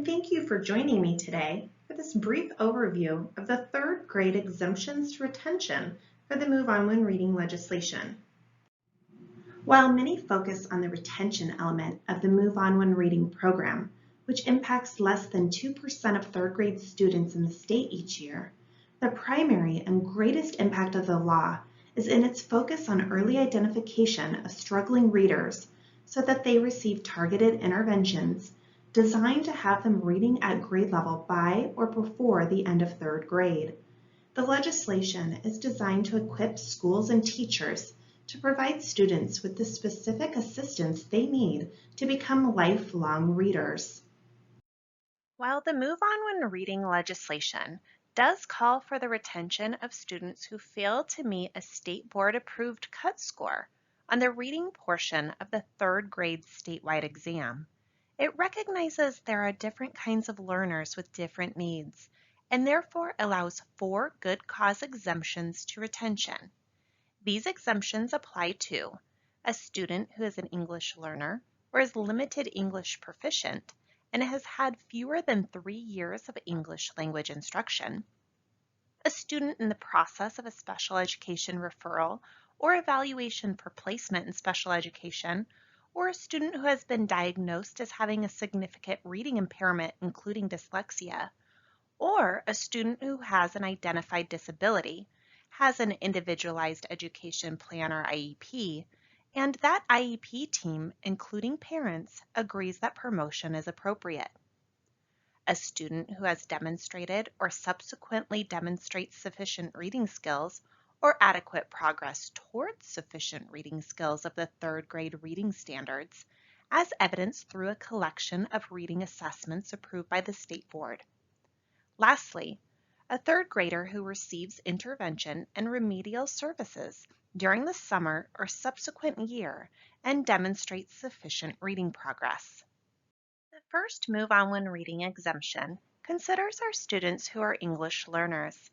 and thank you for joining me today for this brief overview of the third grade exemptions to retention for the Move On When Reading legislation. While many focus on the retention element of the Move On When Reading program, which impacts less than 2% of third grade students in the state each year, the primary and greatest impact of the law is in its focus on early identification of struggling readers so that they receive targeted interventions designed to have them reading at grade level by or before the end of third grade. The legislation is designed to equip schools and teachers to provide students with the specific assistance they need to become lifelong readers. While the Move On When Reading legislation does call for the retention of students who fail to meet a state board approved cut score on the reading portion of the third grade statewide exam, it recognizes there are different kinds of learners with different needs and therefore allows 4 good cause exemptions to retention. These exemptions apply to a student who is an English learner or is limited English proficient and has had fewer than 3 years of English language instruction, a student in the process of a special education referral or evaluation for placement in special education, or a student who has been diagnosed as having a significant reading impairment, including dyslexia, or a student who has an identified disability, has an individualized education plan or IEP, and that IEP team, including parents, agrees that promotion is appropriate. A student who has demonstrated or subsequently demonstrates sufficient reading skills or adequate progress towards sufficient reading skills of the third grade reading standards, as evidenced through a collection of reading assessments approved by the state board. Lastly, a third grader who receives intervention and remedial services during the summer or subsequent year and demonstrates sufficient reading progress. The first Move On When Reading exemption considers our students who are English learners.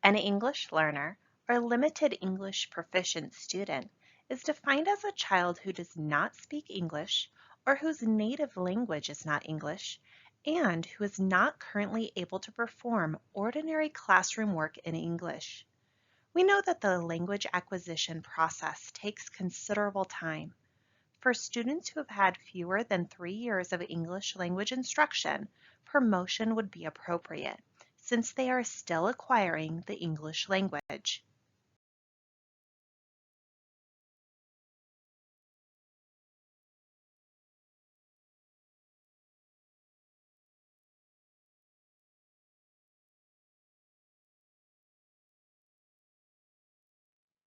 An English learner or limited English proficient student is defined as a child who does not speak English or whose native language is not English and who is not currently able to perform ordinary classroom work in English. We know that the language acquisition process takes considerable time. For students who have had fewer than 3 years of English language instruction, promotion would be appropriate, since they are still acquiring the English language.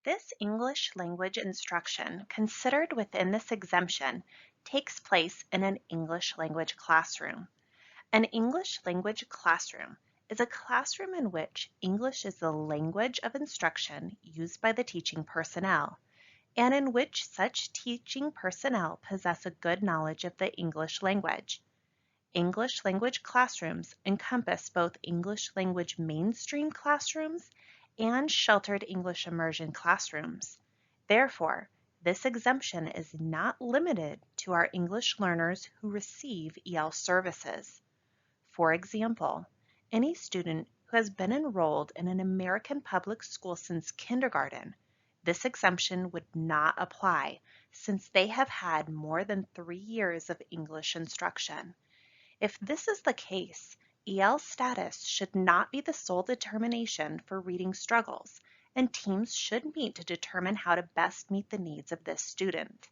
This English language instruction considered within this exemption takes place in an English language classroom. An English language classroom is a classroom in which English is the language of instruction used by the teaching personnel, and in which such teaching personnel possess a good knowledge of the English language. English language classrooms encompass both English language mainstream classrooms and sheltered English immersion classrooms. Therefore, this exemption is not limited to our English learners who receive EL services. For example, any student who has been enrolled in an American public school since kindergarten, this exemption would not apply since they have had more than 3 years of English instruction. If this is the case, EL status should not be the sole determination for reading struggles, and teams should meet to determine how to best meet the needs of this student.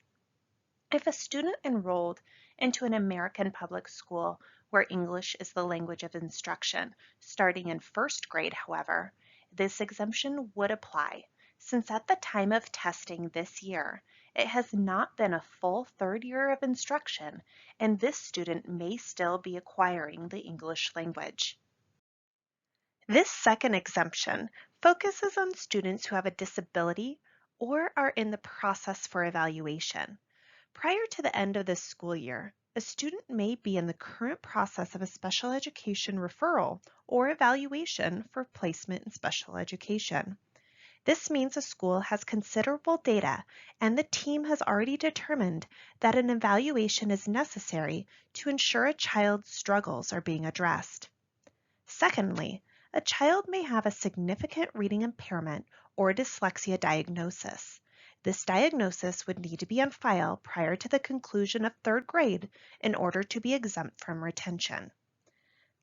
If a student enrolled into an American public school where English is the language of instruction starting in first grade, however, this exemption would apply, since at the time of testing this year, it has not been a full third year of instruction, and this student may still be acquiring the English language. This second exemption focuses on students who have a disability or are in the process for evaluation. Prior to the end of this school year, a student may be in the current process of a special education referral or evaluation for placement in special education. This means a school has considerable data and the team has already determined that an evaluation is necessary to ensure a child's struggles are being addressed. Secondly, a child may have a significant reading impairment or dyslexia diagnosis. This diagnosis would need to be on file prior to the conclusion of third grade in order to be exempt from retention.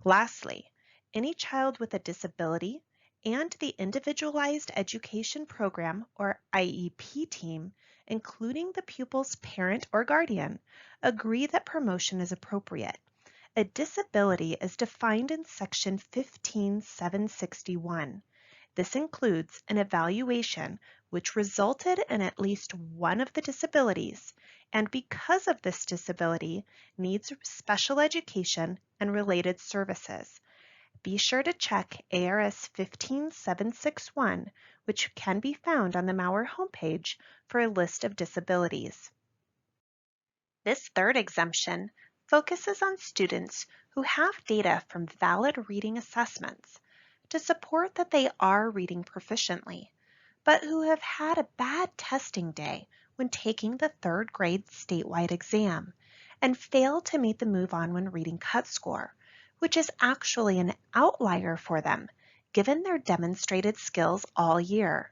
Lastly, any child with a disability and the Individualized Education Program or IEP team, including the pupil's parent or guardian, agree that promotion is appropriate. A disability is defined in Section 15761. This includes an evaluation which resulted in at least one of the disabilities, and because of this disability, needs special education and related services. Be sure to check ARS 15761, which can be found on the Mauer homepage for a list of disabilities. This third exemption focuses on students who have data from valid reading assessments to support that they are reading proficiently, but who have had a bad testing day when taking the third grade statewide exam and fail to meet the Move On When Reading cut score, which is actually an outlier for them given their demonstrated skills all year.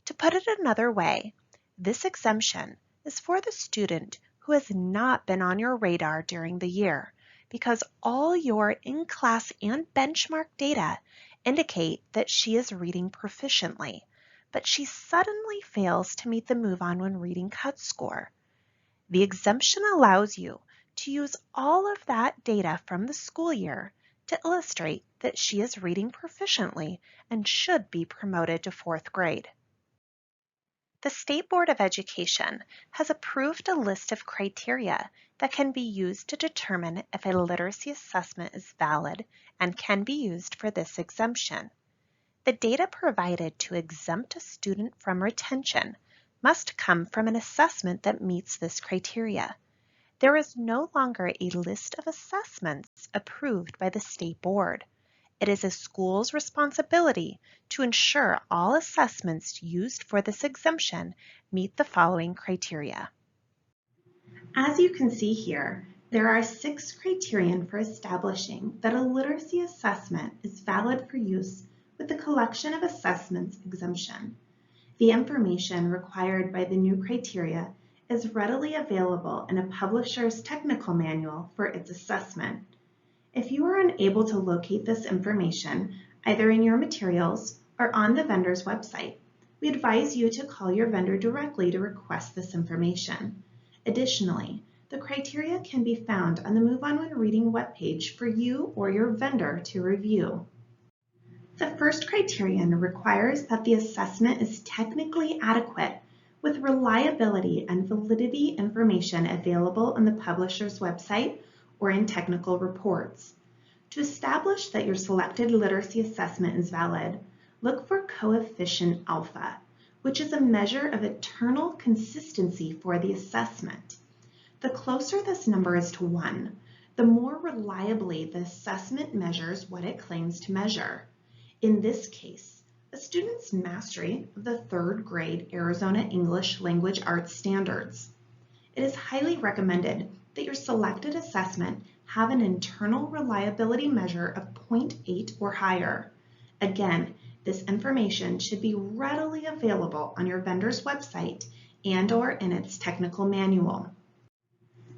To put it another way, this exemption is for the student who has not been on your radar during the year because all your in-class and benchmark data indicate that she is reading proficiently, but she suddenly fails to meet the Move On When Reading cut score. The exemption allows you to use all of that data from the school year to illustrate that she is reading proficiently and should be promoted to fourth grade. The State Board of Education has approved a list of criteria that can be used to determine if a literacy assessment is valid and can be used for this exemption. The data provided to exempt a student from retention must come from an assessment that meets this criteria. There is no longer a list of assessments approved by the State Board. It is a school's responsibility to ensure all assessments used for this exemption meet the following criteria. As you can see here, there are 6 criterion for establishing that a literacy assessment is valid for use with the collection of assessments exemption. The information required by the new criteria is readily available in a publisher's technical manual for its assessment. If you are unable to locate this information, either in your materials or on the vendor's website, we advise you to call your vendor directly to request this information. Additionally, the criteria can be found on the Move On When Reading webpage for you or your vendor to review. The first criterion requires that the assessment is technically adequate with reliability and validity information available on the publisher's website or in technical reports. To establish that your selected literacy assessment is valid, look for coefficient alpha, which is a measure of internal consistency for the assessment. The closer this number is to 1, the more reliably the assessment measures what it claims to measure. In this case, a student's mastery of the third grade Arizona English Language Arts standards. It is highly recommended that your selected assessment have an internal reliability measure of 0.8 or higher. Again, this information should be readily available on your vendor's website and/or in its technical manual.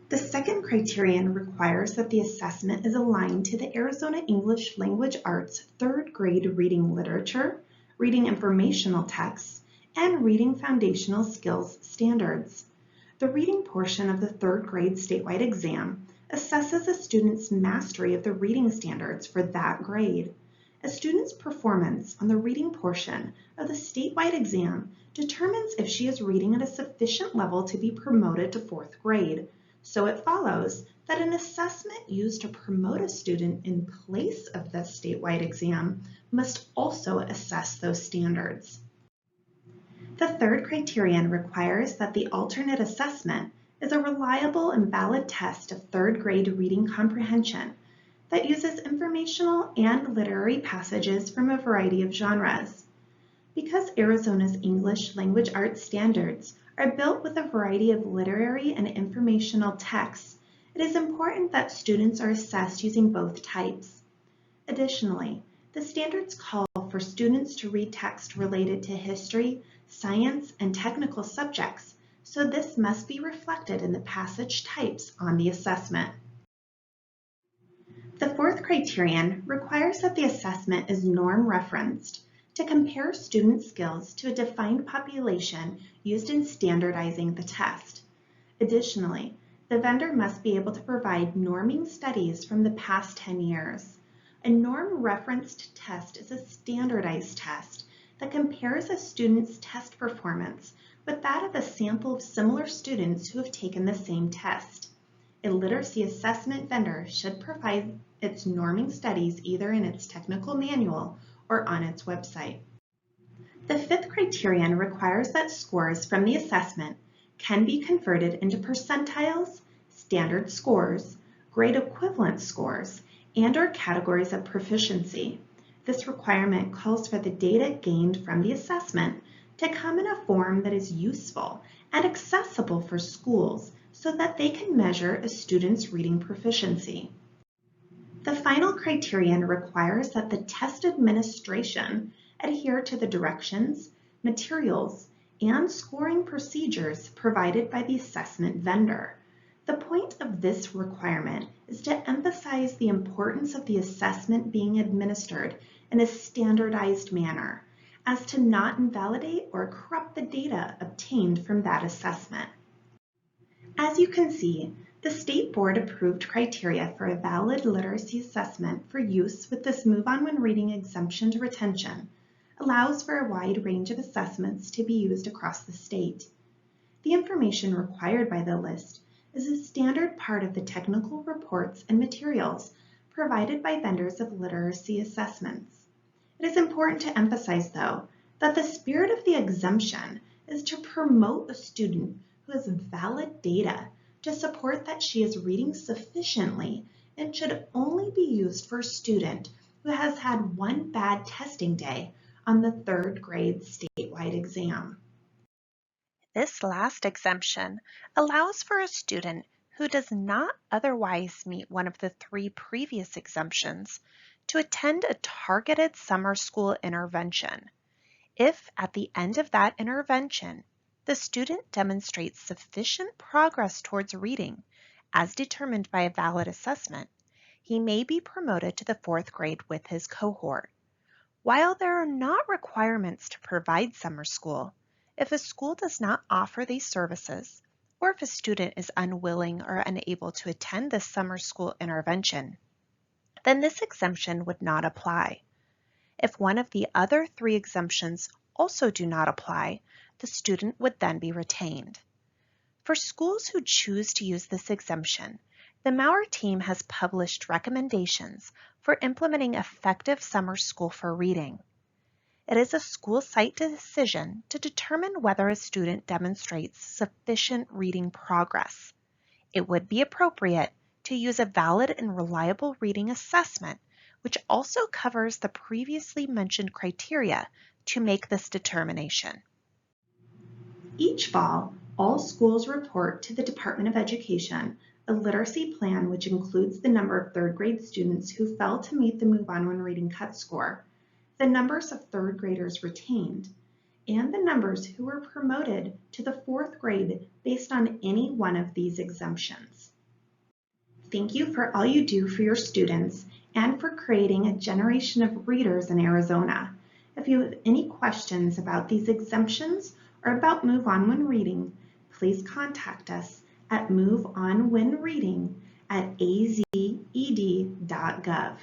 The second criterion requires that the assessment is aligned to the Arizona English Language Arts third grade reading literature, reading informational texts, and reading foundational skills standards. The reading portion of the third grade statewide exam assesses a student's mastery of the reading standards for that grade. A student's performance on the reading portion of the statewide exam determines if she is reading at a sufficient level to be promoted to fourth grade. So it follows that an assessment used to promote a student in place of the statewide exam must also assess those standards. The third criterion requires that the alternate assessment is a reliable and valid test of third grade reading comprehension that uses informational and literary passages from a variety of genres. Because Arizona's English language arts standards are built with a variety of literary and informational texts, it is important that students are assessed using both types. Additionally, the standards call for students to read text related to history, science, and technical subjects, so this must be reflected in the passage types on the assessment. The fourth criterion requires that the assessment is norm-referenced to compare student skills to a defined population used in standardizing the test. Additionally, the vendor must be able to provide norming studies from the past 10 years. A norm-referenced test is a standardized test that compares a student's test performance with that of a sample of similar students who have taken the same test. A literacy assessment vendor should provide its norming studies either in its technical manual or on its website. The fifth criterion requires that scores from the assessment can be converted into percentiles, standard scores, grade equivalent scores, and/or categories of proficiency. This requirement calls for the data gained from the assessment to come in a form that is useful and accessible for schools so that they can measure a student's reading proficiency. The final criterion requires that the test administration adhere to the directions, materials, and scoring procedures provided by the assessment vendor. The point of this requirement is to emphasize the importance of the assessment being administered in a standardized manner, as to not invalidate or corrupt the data obtained from that assessment. As you can see, the State Board approved criteria for a valid literacy assessment for use with this Move On When Reading exemption to retention allows for a wide range of assessments to be used across the state. The information required by the list is a standard part of the technical reports and materials provided by vendors of literacy assessments. It is important to emphasize, though, that the spirit of the exemption is to promote a student who has valid data to support that she is reading sufficiently and should only be used for a student who has had one bad testing day on the third grade statewide exam. This last exemption allows for a student who does not otherwise meet one of the 3 previous exemptions to attend a targeted summer school intervention. If at the end of that intervention, the student demonstrates sufficient progress towards reading, as determined by a valid assessment, he may be promoted to the 4th grade with his cohort. While there are not requirements to provide summer school, if a school does not offer these services, or if a student is unwilling or unable to attend this summer school intervention, then this exemption would not apply. If one of the other 3 exemptions also do not apply, the student would then be retained. For schools who choose to use this exemption, the Maurer team has published recommendations for implementing effective summer school for reading. It is a school site decision to determine whether a student demonstrates sufficient reading progress. It would be appropriate to use a valid and reliable reading assessment, which also covers the previously mentioned criteria to make this determination. Each fall, all schools report to the Department of Education a literacy plan which includes the number of 3rd grade students who failed to meet the Move On When Reading cut score, the numbers of 3rd graders retained, and the numbers who were promoted to the 4th grade based on any one of these exemptions. Thank you for all you do for your students and for creating a generation of readers in Arizona. If you have any questions about these exemptions or about Move On When Reading, please contact us at moveonwhenreading@azed.gov.